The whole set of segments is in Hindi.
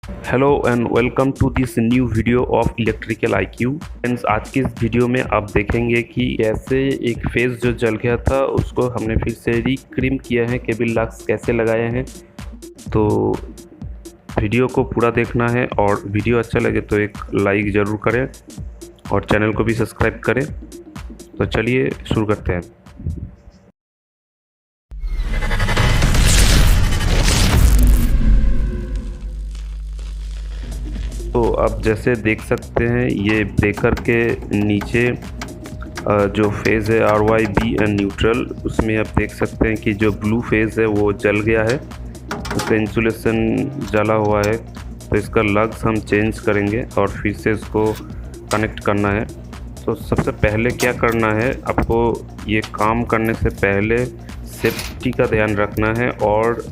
Hello and welcome to this new video of electrical IQ। Friends, आज की इस वीडियो में आप देखेंगे कि कैसे एक फेस जो जल गया था उसको हमने फिर से रिक्रीम किया है, केबल लॉक्स कैसे लगाए हैं। तो वीडियो को पूरा देखना है और वीडियो अच्छा लगे तो एक लाइक ज़रूर करें और चैनल को भी सब्सक्राइब करें। तो चलिए शुरू करते हैं। तो आप जैसे देख सकते हैं ये ब्रेकर के नीचे जो फेज़ है RYB एंड न्यूट्रल, उसमें आप देख सकते हैं कि जो ब्लू फेज़ है वो जल गया है, उसका इंसुलेशन जला हुआ है। तो इसका लग्स हम चेंज करेंगे और फिर से इसको कनेक्ट करना है। तो सबसे पहले क्या करना है, आपको ये काम करने से पहले सेफ्टी का ध्यान रखना है और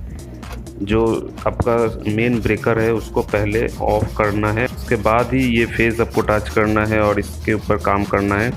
जो आपका मेन ब्रेकर है उसको पहले ऑफ करना है। उसके बाद ही ये फेज़ आपको टच करना है और इसके ऊपर काम करना है।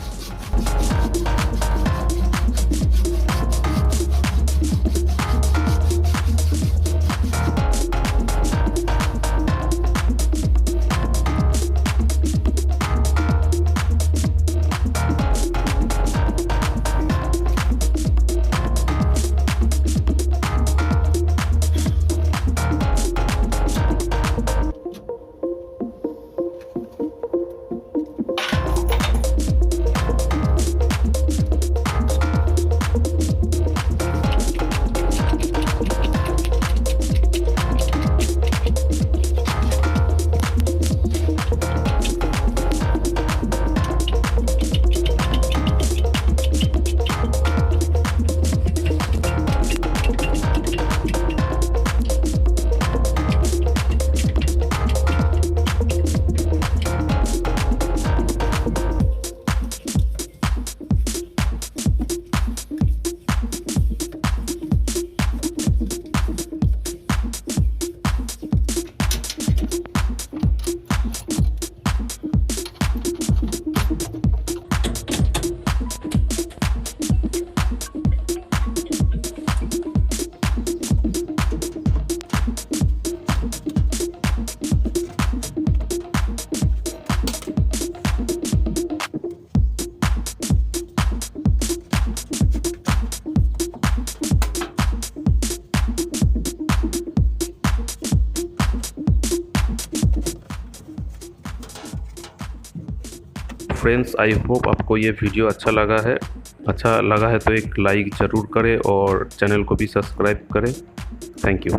फ्रेंड्स, आई होप आपको ये वीडियो अच्छा लगा है तो एक लाइक ज़रूर करें और चैनल को भी सब्सक्राइब करें। Thank you.